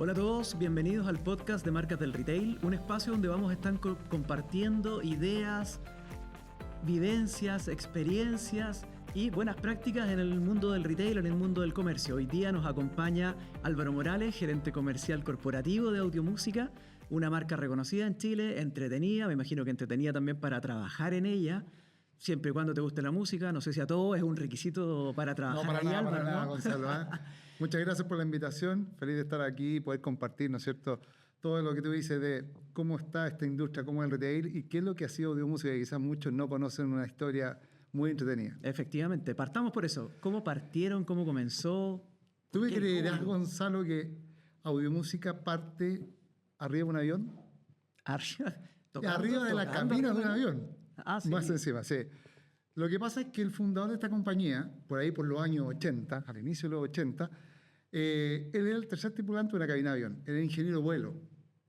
Hola a todos, bienvenidos al podcast de Marcas del Retail, un espacio donde vamos a estar compartiendo ideas, vivencias, experiencias y buenas prácticas en el mundo del retail, en el mundo del comercio. Hoy día nos acompaña Álvaro Morales, gerente comercial corporativo de Audiomúsica, una marca reconocida en Chile, entretenida, me imagino que entretenida también para trabajar en ella, siempre y cuando te guste la música. No sé si a todos es un requisito para trabajar. No, para ahí, nada, Álvaro, para nada, ¿no? Gonzalo. Muchas gracias por la invitación. Feliz de estar aquí y poder compartir, ¿no es cierto?, todo lo que tú dices de cómo está esta industria, cómo es el retail y qué es lo que ha sido Audiomúsica, que quizás muchos no conocen, una historia muy entretenida. Efectivamente, partamos por eso. ¿Cómo partieron? ¿Cómo comenzó? ¿Tú me ¿Qué? creerás, ¿Cómo? Gonzalo, que Audiomúsica parte arriba de un avión? Arriba de la cabina de un avión. Ah, sí. Más encima, sí. Lo que pasa es que el fundador de esta compañía, por ahí por los años 80, al inicio de los 80, él era el tercer tripulante de una cabina de avión, era ingeniero vuelo.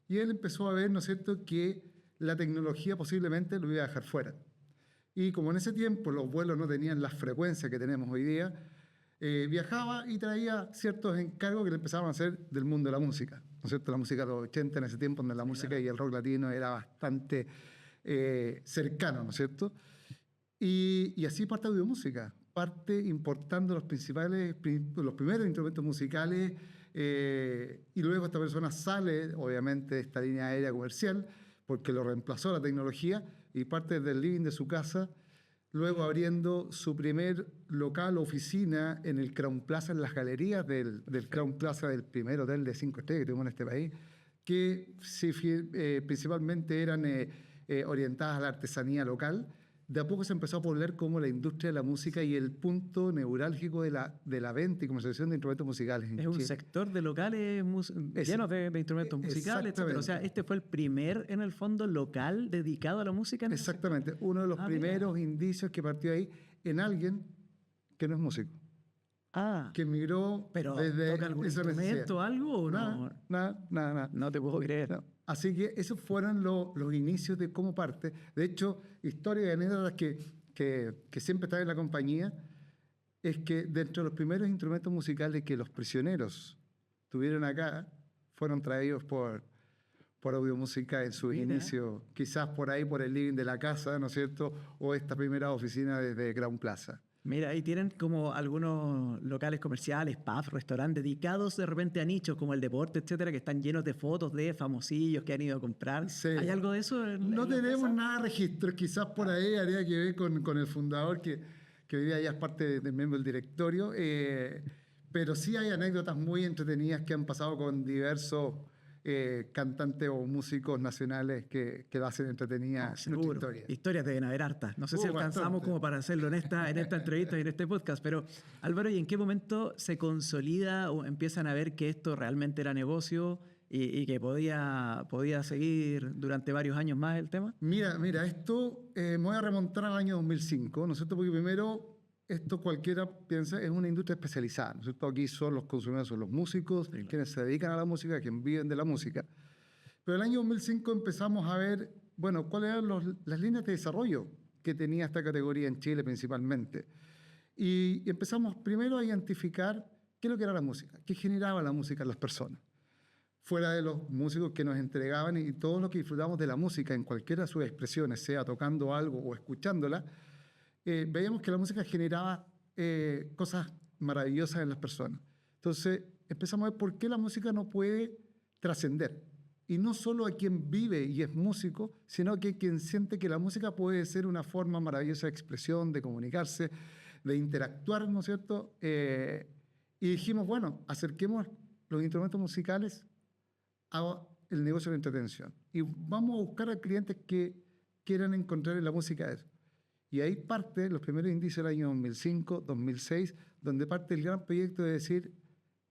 Y él empezó a ver, ¿no es cierto?, que la tecnología posiblemente lo iba a dejar fuera. Y como en ese tiempo los vuelos no tenían las frecuencias que tenemos hoy día, viajaba y traía ciertos encargos que le empezaban a hacer del mundo de la música. ¿No es cierto? La música de los 80 en ese tiempo, donde la música y el rock latino era bastante cercano, ¿no es cierto? Y así parte Audiomúsica, parte importando los primeros instrumentos musicales, y luego esta persona sale, obviamente, de esta línea aérea comercial, porque lo reemplazó la tecnología, y parte del living de su casa, luego abriendo su primer local, oficina, en el Crown Plaza, en las galerías del Crown Plaza, del primer hotel de 5 estrellas que tuvimos en este país, que principalmente eran orientadas a la artesanía local. De a poco se empezó a poblar como la industria de la música y el punto neurálgico de la venta y comercialización de instrumentos musicales. Es un sector de locales llenos de instrumentos musicales, etcétera. O sea, este fue el primer, en el fondo, local dedicado a la música. Exactamente. Uno de los primeros indicios que partió ahí en alguien que no es músico. Que migró pero desde ¿toca algún instrumento o algo o no? Nada. No te puedo creer. No. Así que esos fueron los inicios de cómo parte. De hecho, historias y anécdotas que siempre están en la compañía es que dentro de los primeros instrumentos musicales que los prisioneros tuvieron acá fueron traídos por Audiomúsica en sus inicios, quizás por ahí, por el living de la casa, ¿no es cierto? O esta primera oficina desde Crown Plaza. Mira, ahí tienen como algunos locales comerciales, pubs, restaurantes dedicados de repente a nichos como el deporte, etcétera, que están llenos de fotos de famosillos que han ido a comprar. Sí. ¿Hay algo de eso? No tenemos nada de registro, quizás por ahí habría que ver con el fundador que hoy día ya es parte del miembro del directorio, pero sí hay anécdotas muy entretenidas que han pasado con diversos cantantes o músicos nacionales que lo hacen entretenida en nuestra historia. Historias deben haber hartas. No sé si alcanzamos bastante como para hacerlo en esta entrevista y en este podcast, pero Álvaro, ¿y en qué momento se consolida o empiezan a ver que esto realmente era negocio y que podía seguir durante varios años más el tema? Mira, esto me voy a remontar al año 2005, ¿no es cierto? Porque primero, esto cualquiera piensa, es una industria especializada, ¿no es cierto? Aquí son los consumidores, son los músicos, sí, quienes se dedican a la música, quienes viven de la música. Pero en el año 2005 empezamos a ver, bueno, cuáles eran las líneas de desarrollo que tenía esta categoría en Chile principalmente. Y empezamos primero a identificar qué es lo que era la música, qué generaba la música en las personas. Fuera de los músicos que nos entregaban y todos los que disfrutamos de la música en cualquiera de sus expresiones, sea tocando algo o escuchándola, veíamos que la música generaba cosas maravillosas en las personas. Entonces empezamos a ver por qué la música no puede trascender. Y no solo a quien vive y es músico, sino que quien siente que la música puede ser una forma maravillosa de expresión, de comunicarse, de interactuar, ¿no es cierto? Y dijimos, bueno, acerquemos los instrumentos musicales al negocio de la entretención. Y vamos a buscar a clientes que quieran encontrar en la música eso. Y ahí parte los primeros indicios del año 2005, 2006, donde parte el gran proyecto de decir,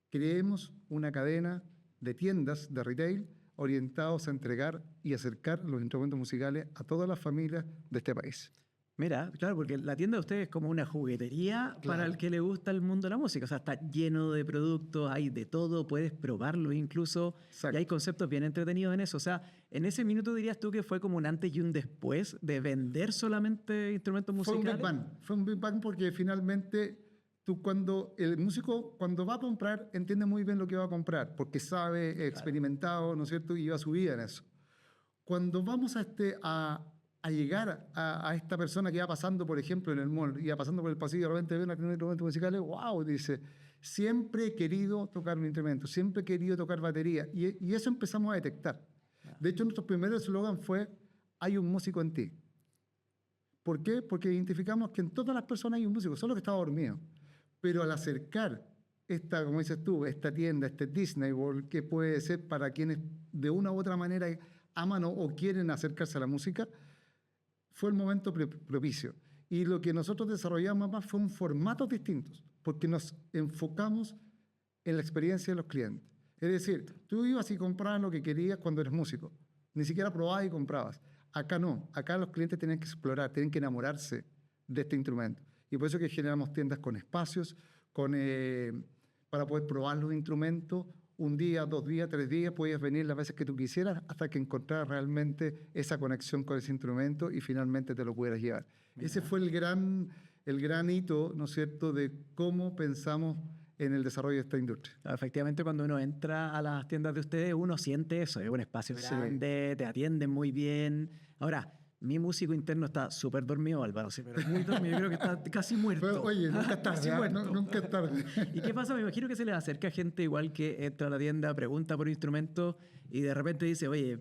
creemos una cadena de tiendas de retail orientados a entregar y acercar los instrumentos musicales a todas las familias de este país. Mira, claro, porque la tienda de ustedes es como una juguetería para el que le gusta el mundo de la música. O sea, está lleno de productos, hay de todo, puedes probarlo incluso. Exacto. Y hay conceptos bien entretenidos en eso. O sea, en ese minuto dirías tú que fue como un antes y un después de vender solamente instrumentos musicales. Fue un Big Bang porque finalmente cuando el músico, cuando va a comprar, entiende muy bien lo que va a comprar, porque sabe, experimentado, ¿no es cierto? Y lleva su vida en eso. Cuando vamos a llegar a esta persona que va pasando, por ejemplo, en el mall, y va pasando por el pasillo, de repente ve una tienda de instrumentos musicales, wow, dice, siempre he querido tocar un instrumento, siempre he querido tocar batería, y eso empezamos a detectar. De hecho, nuestro primer eslogan fue, hay un músico en ti. ¿Por qué? Porque identificamos que en todas las personas hay un músico, solo que estaba dormido. Pero al acercar esta, como dices tú, esta tienda, este Disney World, que puede ser para quienes de una u otra manera aman o quieren acercarse a la música, fue el momento propicio. Y lo que nosotros desarrollamos más fueron formatos distintos, porque nos enfocamos en la experiencia de los clientes. Es decir, tú ibas y comprabas lo que querías cuando eres músico. Ni siquiera probabas y comprabas. Acá no. Acá los clientes tienen que explorar, tienen que enamorarse de este instrumento. Y por eso que generamos tiendas con espacios, para poder probar los instrumentos. Un día, 2 días, 3 días, podías venir las veces que tú quisieras hasta que encontraras realmente esa conexión con ese instrumento y finalmente te lo pudieras llevar. Mira. Ese fue el gran hito, ¿no es cierto?, de cómo pensamos en el desarrollo de esta industria. Efectivamente, cuando uno entra a las tiendas de ustedes, uno siente eso, es un espacio grande, te atienden muy bien. Ahora, mi músico interno está súper dormido, Álvaro, sí, pero muy dormido, yo creo que está casi muerto. Pero, oye, nunca es tarde, nunca es tarde. ¿Y qué pasa? Me imagino que se les acerca gente igual que entra a la tienda, pregunta por instrumentos y de repente dice, oye,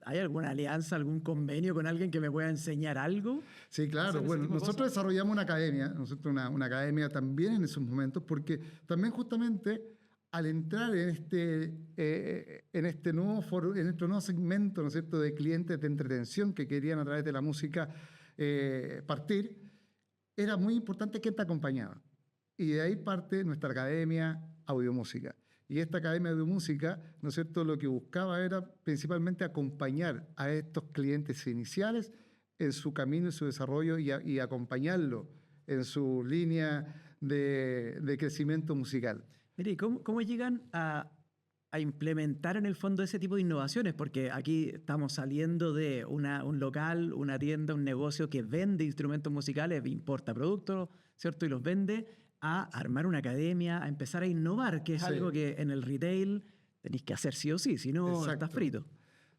¿hay alguna alianza, algún convenio con alguien que me pueda enseñar algo? Sí, claro. Bueno, nosotros desarrollamos una academia, una academia también en esos momentos, porque también justamente al entrar en este nuevo foro, en este nuevo segmento, ¿no es cierto?, de clientes de entretención que querían a través de la música partir, era muy importante que te acompañaba. Y de ahí parte nuestra academia Audiomúsica. Y esta Academia de Música, ¿no es cierto?, lo que buscaba era principalmente acompañar a estos clientes iniciales en su camino y su desarrollo y acompañarlo en su línea de crecimiento musical. Mire, ¿y cómo llegan a implementar en el fondo ese tipo de innovaciones? Porque aquí estamos saliendo de un local, una tienda, un negocio que vende instrumentos musicales, importa productos, ¿cierto?, y los vende, a armar una academia, a empezar a innovar, que es algo que en el retail tenéis que hacer sí o sí, si no estás frito.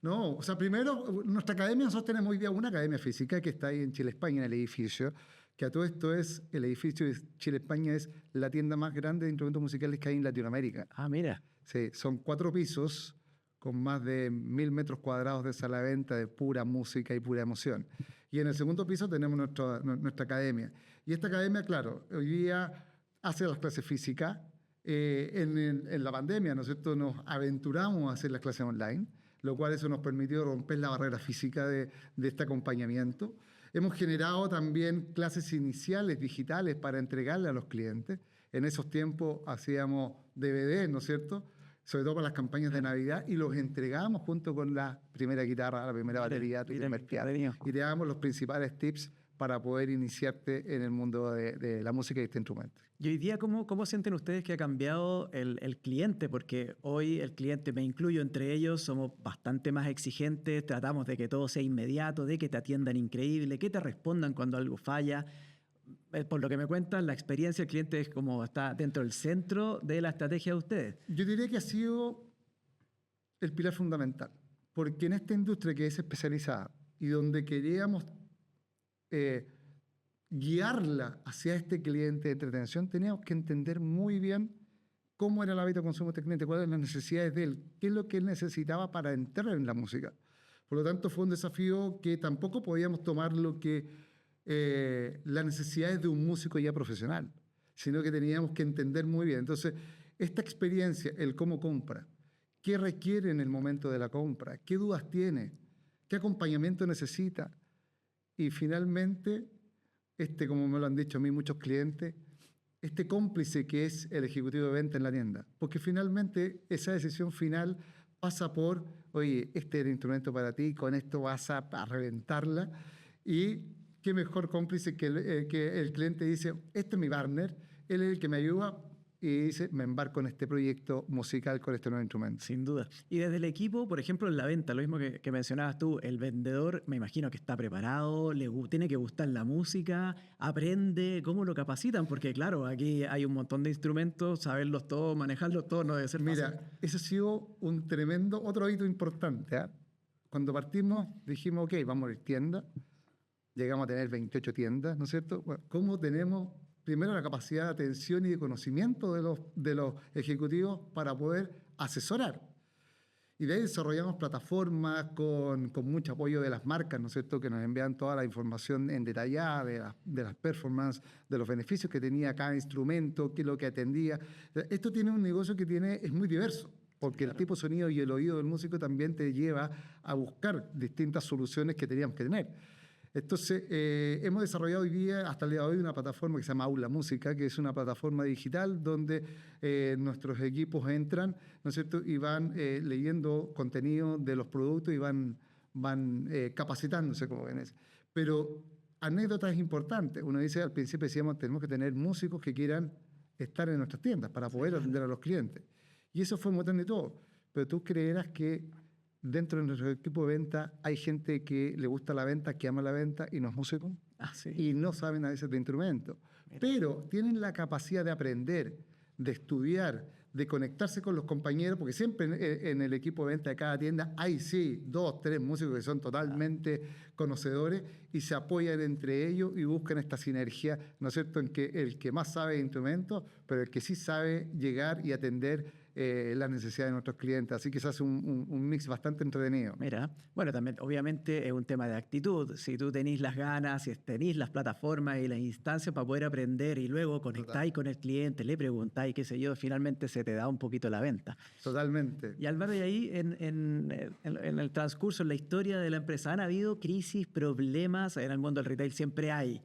No, o sea, primero, nuestra academia, nosotros tenemos hoy día una academia física que está ahí en Chile, España, en el edificio, que a todo esto el edificio de Chile, España es la tienda más grande de instrumentos musicales que hay en Latinoamérica. Ah, mira. Sí, son 4 pisos con más de 1000 metros cuadrados de sala de venta de pura música y pura emoción. Y en el segundo piso tenemos nuestra academia. Y esta academia, claro, hoy día hace las clases físicas. En la pandemia, ¿no es cierto?, nos aventuramos a hacer las clases online, lo cual eso nos permitió romper la barrera física de este acompañamiento. Hemos generado también clases iniciales digitales para entregarle a los clientes. En esos tiempos hacíamos DVD, ¿no es cierto?, sobre todo para las campañas de Navidad, y los entregamos junto con la primera guitarra, la primera batería, tu primer piano. Y te damos los principales tips para poder iniciarte en el mundo de la música y este instrumento. Y hoy día, ¿cómo sienten ustedes que ha cambiado el cliente? Porque hoy el cliente, me incluyo entre ellos, somos bastante más exigentes, tratamos de que todo sea inmediato, de que te atiendan increíble, que te respondan cuando algo falla. Por lo que me cuentan, la experiencia del cliente es como está dentro del centro de la estrategia de ustedes. Yo diría que ha sido el pilar fundamental, porque en esta industria que es especializada y donde queríamos guiarla hacia este cliente de entretención, teníamos que entender muy bien cómo era el hábito de consumo de este cliente, cuáles eran las necesidades de él, qué es lo que él necesitaba para entrar en la música. Por lo tanto, fue un desafío que tampoco podíamos tomar las necesidades de un músico ya profesional, sino que teníamos que entender muy bien. Entonces, esta experiencia, el cómo compra, qué requiere en el momento de la compra, qué dudas tiene, qué acompañamiento necesita, y finalmente, como me lo han dicho a mí muchos clientes, este cómplice que es el ejecutivo de venta en la tienda. Porque finalmente esa decisión final pasa por, oye, este es el instrumento para ti, con esto vas a reventarla. Y qué mejor cómplice que el cliente dice, este es mi partner, él es el que me ayuda y dice, me embarco en este proyecto musical con este nuevo instrumento. Sin duda. Y desde el equipo, por ejemplo, en la venta, lo mismo que mencionabas tú, el vendedor me imagino que está preparado, tiene que gustar la música, aprende, ¿cómo lo capacitan? Porque claro, aquí hay un montón de instrumentos, saberlos todos, manejarlos todos no debe ser fácil. Mira, ese ha sido un tremendo, otro hito importante. Cuando partimos dijimos, ok, vamos a abrir tiendas, llegamos a tener 28 tiendas, ¿no es cierto? Bueno, ¿cómo tenemos primero la capacidad de atención y de conocimiento de los ejecutivos para poder asesorar? Y de ahí desarrollamos plataformas con mucho apoyo de las marcas, ¿no es cierto?, que nos envían toda la información en detallada de las performances, de los beneficios que tenía cada instrumento, qué es lo que atendía. Esto tiene un negocio que es muy diverso, porque el tipo de sonido y el oído del músico también te lleva a buscar distintas soluciones que teníamos que tener. Entonces, hemos desarrollado hoy día, hasta el día de hoy, una plataforma que se llama Aula Música, que es una plataforma digital donde nuestros equipos entran, ¿no es cierto?, y van leyendo contenido de los productos y van capacitándose, como ven. Pero anécdotas importantes. Uno dice, al principio decíamos, tenemos que tener músicos que quieran estar en nuestras tiendas para poder atender a los clientes. Y eso fue un montón de todo. Pero tú creerás que dentro de nuestro equipo de venta hay gente que le gusta la venta, que ama la venta y no es músico. Sí. Y no saben a veces de instrumentos. Pero tienen la capacidad de aprender, de estudiar, de conectarse con los compañeros, porque siempre en el equipo de venta de cada tienda hay, sí, 2, 3 músicos que son totalmente conocedores y se apoyan entre ellos y buscan esta sinergia, ¿no es cierto?, en que el que más sabe de instrumentos, pero el que sí sabe llegar y atender las necesidades de nuestros clientes. Así que se hace un mix bastante entretenido. Mira, bueno, también obviamente es un tema de actitud. Si tú tenés las ganas, si tenés las plataformas y las instancias para poder aprender y luego conectáis con el cliente, le preguntáis, qué sé yo, finalmente se te da un poquito la venta. Totalmente. Y Álvaro, y ahí en el transcurso, en la historia de la empresa, ¿han habido crisis, problemas? En el mundo del retail siempre hay.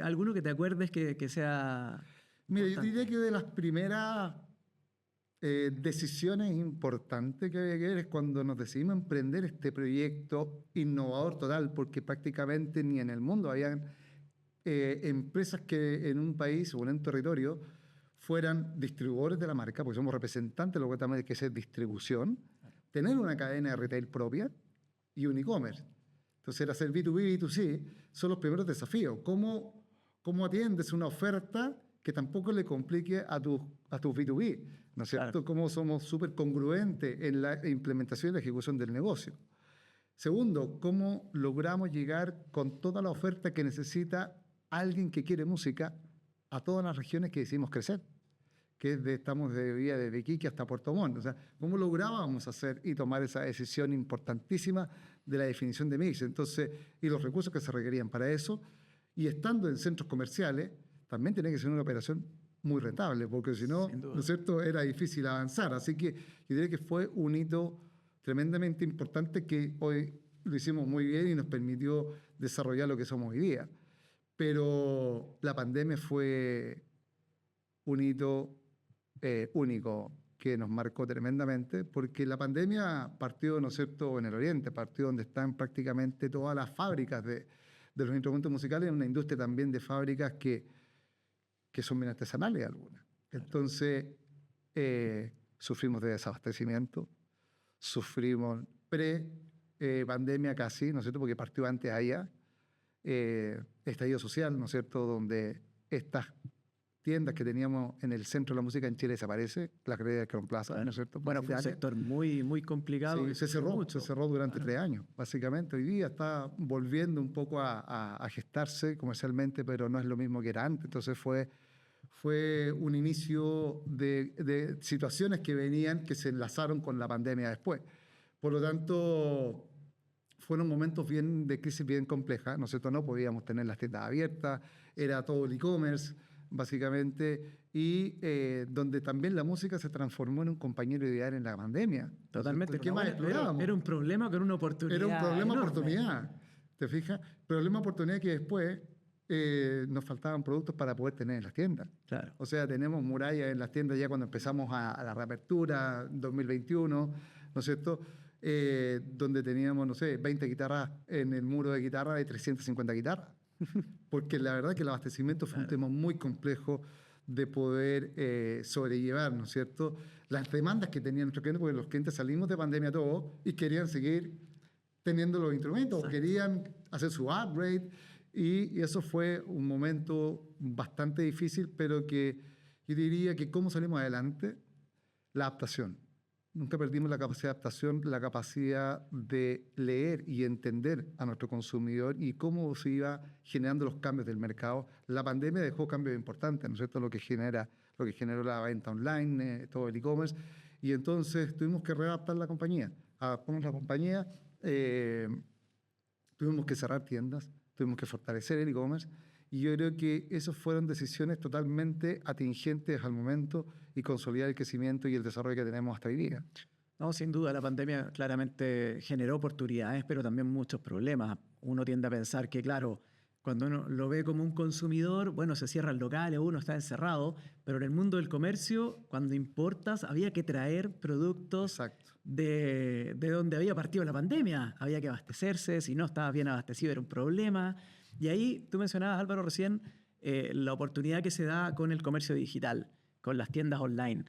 ¿Alguno que te acuerdes que sea...? Mira, yo diría que de las primeras decisiones importantes que había que ver es cuando nos decidimos emprender este proyecto innovador total, porque prácticamente ni en el mundo habían empresas que en un país o en un territorio fueran distribuidores de la marca, porque somos representantes de lo que también hay que ser distribución, tener una cadena de retail propia y un e-commerce. Entonces era hacer B2B, B2C, son los primeros desafíos. ¿Cómo atiendes una oferta que tampoco le complique a tus B2B? ¿No es cierto? Claro. Cómo somos súper congruentes en la implementación y la ejecución del negocio. Segundo, cómo logramos llegar con toda la oferta que necesita alguien que quiere música a todas las regiones que decidimos crecer, que estamos desde Iquique hasta Puerto Montt. O sea, cómo lográbamos hacer y tomar esa decisión importantísima de la definición de mix. Entonces, y los recursos que se requerían para eso, y estando en centros comerciales, también tenía que ser una operación muy rentable, porque si no, ¿no es cierto?, era difícil avanzar. Así que yo diría que fue un hito tremendamente importante que hoy lo hicimos muy bien y nos permitió desarrollar lo que somos hoy día. Pero la pandemia fue un hito único que nos marcó tremendamente, porque la pandemia partió, ¿no es cierto?, en el Oriente, partió donde están prácticamente todas las fábricas de los instrumentos musicales, en una industria también de fábricas que son bien artesanales algunas. Entonces, sufrimos de desabastecimiento, sufrimos pre-pandemia casi, ¿no es cierto?, porque partió antes allá, estallido social, ¿no es cierto?, donde estas tiendas que teníamos en el centro de la música en Chile desaparece, la Galería de Crown Plaza, ¿no es cierto? Bueno, fue un sector muy, muy complicado. Sí, se cerró durante 3 años, básicamente. Hoy día está volviendo un poco a gestarse comercialmente, pero no es lo mismo que era antes. Entonces fue un inicio de situaciones que se enlazaron con la pandemia después. Por lo tanto, fueron momentos de crisis bien complejas. Nosotros no podíamos tener las tiendas abiertas, era todo el e-commerce, básicamente, y donde también la música se transformó en un compañero ideal en la pandemia. Totalmente. ¿Qué más explorábamos? Era un problema con una oportunidad. Era un problema oportunidad, ¿te fijas? Problema oportunidad que después nos faltaban productos para poder tener en las tiendas. Claro. O sea, tenemos murallas en las tiendas ya cuando empezamos a la reapertura 2021, ¿no es cierto?, donde teníamos, no sé, 20 guitarras en el muro de guitarra y 350 guitarras. Porque la verdad que el abastecimiento fue un tema muy complejo, de poder sobrellevar, ¿no es cierto?, las demandas que tenían nuestros clientes, porque los clientes salimos de pandemia todos y querían seguir teniendo los instrumentos, Exacto. querían hacer su upgrade, y eso fue un momento bastante difícil, pero que yo diría que cómo salimos adelante, la adaptación. Nunca perdimos la capacidad de adaptación, la capacidad de leer y entender a nuestro consumidor y cómo se iba generando los cambios del mercado. La pandemia dejó cambios importantes, ¿no es cierto?, lo que generó la venta online, todo el e-commerce, y entonces tuvimos que readaptar la compañía. Adaptamos la compañía, tuvimos que cerrar tiendas, tuvimos que fortalecer el e-commerce, y yo creo que esas fueron decisiones totalmente atingentes al momento y consolidar el crecimiento y el desarrollo que tenemos hasta hoy día. No, sin duda, la pandemia claramente generó oportunidades, pero también muchos problemas. Uno tiende a pensar que, claro, cuando uno lo ve como un consumidor, bueno, se cierran locales, uno está encerrado, pero en el mundo del comercio, cuando importas, había que traer productos Exacto. de donde había partido la pandemia. Había que abastecerse, si no estabas bien abastecido era un problema. Y ahí tú mencionabas, Álvaro, recién la oportunidad que se da con el comercio digital, con las tiendas online.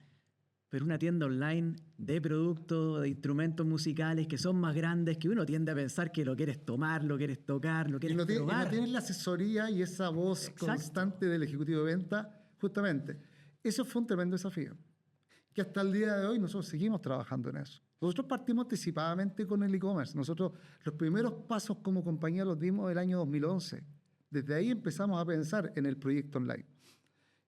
Pero una tienda online de productos, de instrumentos musicales que son más grandes, que uno tiende a pensar que lo quieres tomar, lo quieres tocar, lo quieres Y probar. no tienes la asesoría y esa voz Exacto. constante del ejecutivo de venta, justamente. Eso fue un tremendo desafío, que hasta el día de hoy nosotros seguimos trabajando en eso. Nosotros partimos anticipadamente con el e-commerce. Nosotros los primeros pasos como compañía los dimos el año 2011. Desde ahí empezamos a pensar en el proyecto online.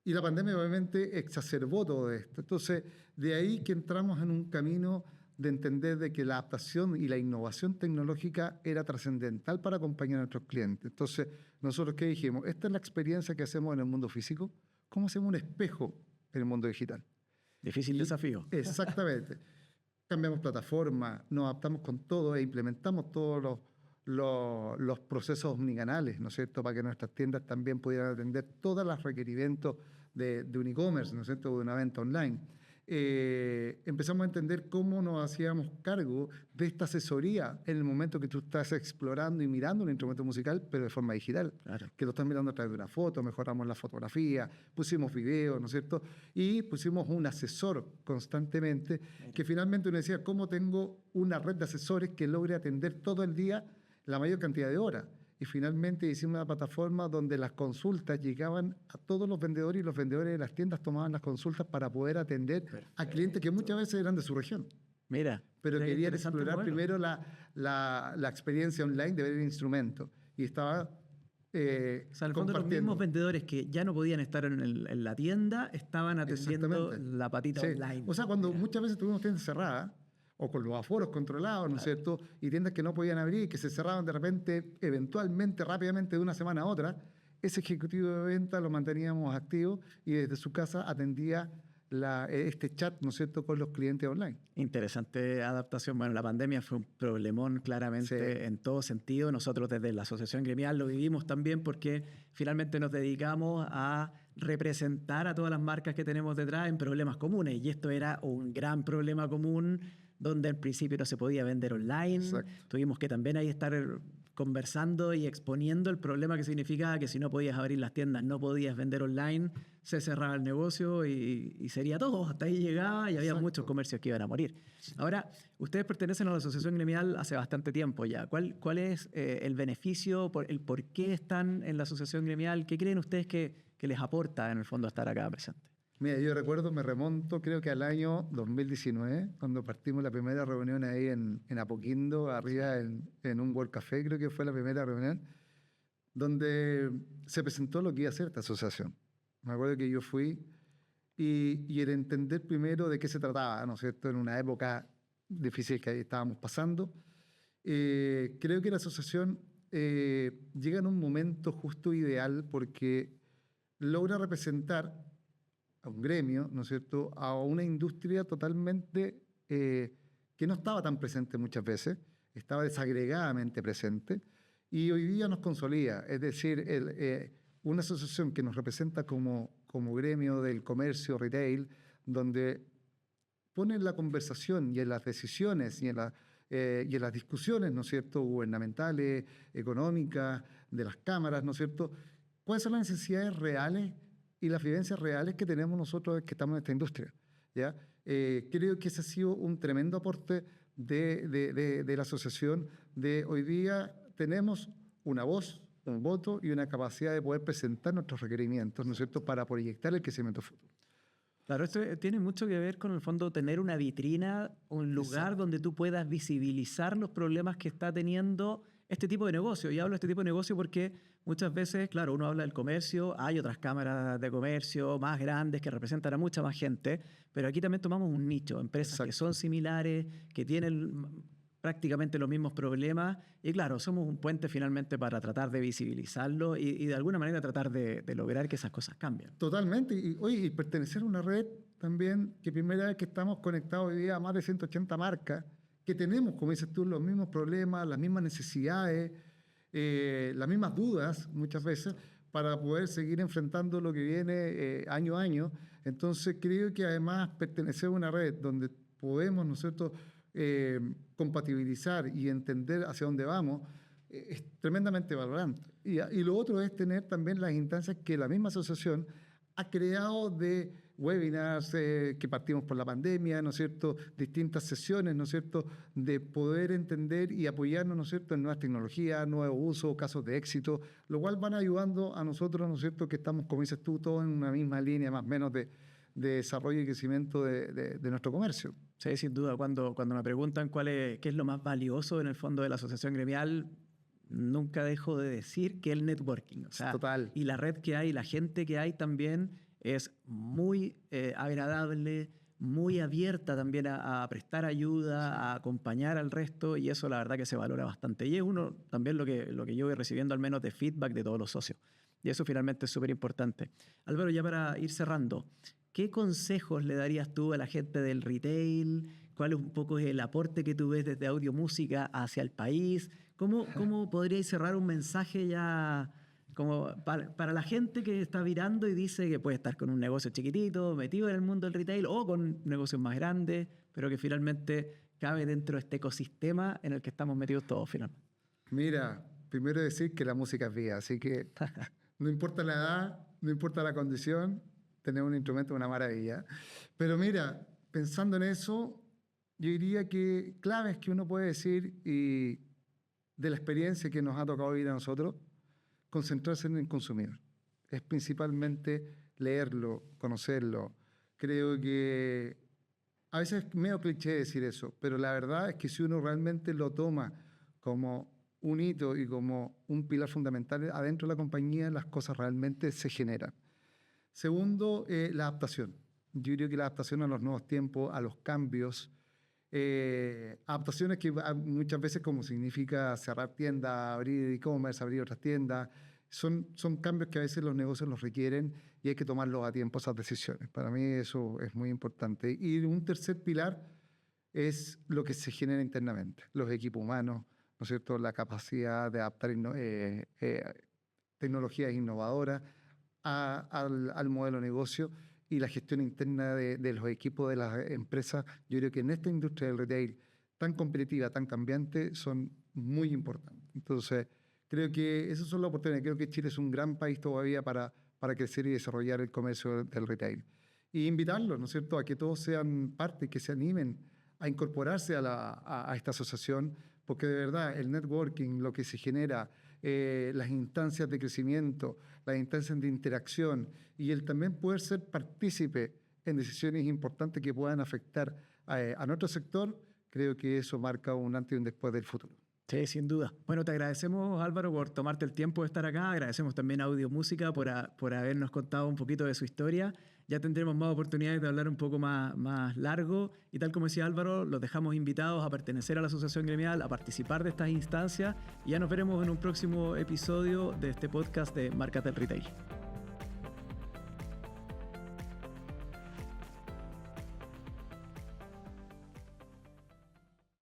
Y la pandemia obviamente exacerbó todo esto. Entonces, de ahí que entramos en un camino de entender de que la adaptación y la innovación tecnológica era trascendental para acompañar a nuestros clientes. Entonces, nosotros ¿qué dijimos? Esta es la experiencia que hacemos en el mundo físico. ¿Cómo hacemos un espejo en el mundo digital? Difícil desafío. Exactamente. Cambiamos plataforma, nos adaptamos con todo e implementamos todos los procesos omnicanales, ¿no es cierto?, para que nuestras tiendas también pudieran atender todos los requerimientos de un e-commerce, ¿no es cierto?, de una venta online. Empezamos a entender cómo nos hacíamos cargo de esta asesoría en el momento que tú estás explorando y mirando un instrumento musical, pero de forma digital. Claro. Que lo estás mirando a través de una foto, mejoramos la fotografía, pusimos videos, ¿no es cierto? Y pusimos un asesor constantemente, que finalmente uno decía, ¿cómo tengo una red de asesores que logre atender todo el día la mayor cantidad de horas? Y finalmente hicimos una plataforma donde las consultas llegaban a todos los vendedores y los vendedores de las tiendas tomaban las consultas para poder atender a clientes que muchas veces eran de su región. Mira, Pero querían interesante explorar modelo. primero la experiencia online de ver el instrumento. Y estaba O sea, en el fondo los compartiendo. mismos vendedores que ya no podían estar en la tienda estaban atendiendo Exactamente. la patita Sí. online. O sea, cuando Mira. muchas veces tuvimos tiendas cerradas o con los aforos controlados, ¿no es cierto? Y tiendas que no podían abrir y que se cerraban de repente, eventualmente, rápidamente, de una semana a otra, ese ejecutivo de venta lo manteníamos activo y desde su casa atendía este chat, ¿no es cierto?, con los clientes online. Interesante adaptación. Bueno, la pandemia fue un problemón claramente Sí. en todo sentido. Nosotros desde la Asociación Gremial lo vivimos también porque finalmente nos dedicamos a representar a todas las marcas que tenemos detrás en problemas comunes. Y esto era un gran problema común donde al principio no se podía vender online. Exacto. Tuvimos que también ahí estar conversando y exponiendo el problema que significaba que si no podías abrir las tiendas, no podías vender online, se cerraba el negocio y sería todo. Hasta ahí llegaba y había Exacto. muchos comercios que iban a morir. Ahora, ustedes pertenecen a la Asociación Gremial hace bastante tiempo ya. ¿Cuál es el beneficio, el por qué están en la Asociación Gremial? ¿Qué creen ustedes que les aporta en el fondo estar acá presente? Mira, yo recuerdo, me remonto creo que al año 2019, cuando partimos la primera reunión ahí en Apoquindo, arriba en un World Café, creo que fue la primera reunión, donde se presentó lo que iba a ser esta asociación. Me acuerdo que yo fui y el entender primero de qué se trataba, ¿no es cierto?, en una época difícil que ahí estábamos pasando. Creo que la asociación llega en un momento justo ideal porque logra representar a un gremio, ¿no es cierto?, a una industria totalmente que no estaba tan presente muchas veces, estaba desagregadamente presente, y hoy día nos consolida. Es decir, una asociación que nos representa como gremio del comercio retail, donde pone en la conversación y en las decisiones y en las discusiones, ¿no es cierto?, gubernamentales, económicas, de las cámaras, ¿no es cierto?, cuáles son las necesidades reales y las vivencias reales que tenemos nosotros que estamos en esta industria, ¿ya? Creo que ese ha sido un tremendo aporte de la asociación. De hoy día tenemos una voz, un voto y una capacidad de poder presentar nuestros requerimientos, ¿no es cierto?, para proyectar el crecimiento futuro. Claro, esto tiene mucho que ver con el fondo tener una vitrina, un lugar Exacto. donde tú puedas visibilizar los problemas que está teniendo este tipo de negocio. Y hablo de este tipo de negocio porque muchas veces, claro, uno habla del comercio, hay otras cámaras de comercio más grandes que representan a mucha más gente, pero aquí también tomamos un nicho, empresas que Exacto. son similares, que tienen prácticamente los mismos problemas y claro, somos un puente finalmente para tratar de visibilizarlo y de alguna manera tratar de lograr que esas cosas cambien. Totalmente. Y, oye, y pertenecer a una red también, que primera vez que estamos conectados hoy día a más de 180 marcas, que tenemos, como dices tú, los mismos problemas, las mismas necesidades, las mismas dudas muchas veces, para poder seguir enfrentando lo que viene año a año. Entonces creo que además pertenecer a una red donde podemos, ¿no es cierto?, compatibilizar y entender hacia dónde vamos, es tremendamente valorante. Y lo otro es tener también las instancias que la misma asociación ha creado de webinars que partimos por la pandemia, ¿no es cierto?, distintas sesiones, ¿no es cierto?, de poder entender y apoyarnos, ¿no es cierto?, en nuevas tecnologías, nuevos usos, casos de éxito, lo cual van ayudando a nosotros, ¿no es cierto?, que estamos, como dices tú, todos en una misma línea más o menos de desarrollo y crecimiento de nuestro comercio. Sí, sin duda. Cuando me preguntan qué es lo más valioso en el fondo de la asociación gremial, nunca dejo de decir que el networking. O sea, Total. y la red que hay, la gente que hay también es muy agradable, muy abierta también a prestar ayuda, a acompañar al resto y eso la verdad que se valora bastante. Y es uno también lo que yo voy recibiendo al menos de feedback de todos los socios. Y eso finalmente es súper importante. Álvaro, ya para ir cerrando, ¿qué consejos le darías tú a la gente del retail? ¿Cuál es un poco el aporte que tú ves desde Audio Música hacia el país? ¿Cómo podríais cerrar un mensaje ya como para la gente que está virando y dice que puede estar con un negocio chiquitito, metido en el mundo del retail o con negocios más grandes, pero que finalmente cabe dentro de este ecosistema en el que estamos metidos todos finalmente? Mira, primero decir que la música es vida, así que no importa la edad, no importa la condición, tener un instrumento es una maravilla. Pero mira, pensando en eso, yo diría que claves que uno puede decir y de la experiencia que nos ha tocado vivir a nosotros, concentrarse en el consumidor. Es principalmente leerlo, conocerlo. Creo que a veces es medio cliché decir eso, pero la verdad es que si uno realmente lo toma como un hito y como un pilar fundamental adentro de la compañía, las cosas realmente se generan. Segundo, la adaptación. Yo creo que la adaptación a los nuevos tiempos, a los cambios, adaptaciones que muchas veces como significa cerrar tiendas, abrir e-commerce, abrir otras tiendas, son cambios que a veces los negocios los requieren y hay que tomarlos a tiempo esas decisiones. Para mí eso es muy importante. Y un tercer pilar es lo que se genera internamente, los equipos humanos, ¿no es cierto?, la capacidad de adaptar tecnologías innovadoras al modelo de negocio y la gestión interna de los equipos de las empresas. Yo creo que en esta industria del retail tan competitiva, tan cambiante, son muy importantes. Entonces, creo que esas son las oportunidades. Creo que Chile es un gran país todavía para crecer y desarrollar el comercio del retail. Y invitarlos, ¿no es cierto?, a que todos sean parte, que se animen a incorporarse a esta asociación, porque de verdad el networking, lo que se genera, las instancias de crecimiento, las instancias de interacción y el también poder ser partícipe en decisiones importantes que puedan afectar a nuestro sector, creo que eso marca un antes y un después del futuro. Sí, sin duda. Bueno, te agradecemos, Álvaro, por tomarte el tiempo de estar acá. Agradecemos también a Audio Música por habernos contado un poquito de su historia. Ya tendremos más oportunidades de hablar un poco más largo. Y tal como decía Álvaro, los dejamos invitados a pertenecer a la Asociación Gremial, a participar de estas instancias. Y ya nos veremos en un próximo episodio de este podcast de Marcas del Retail.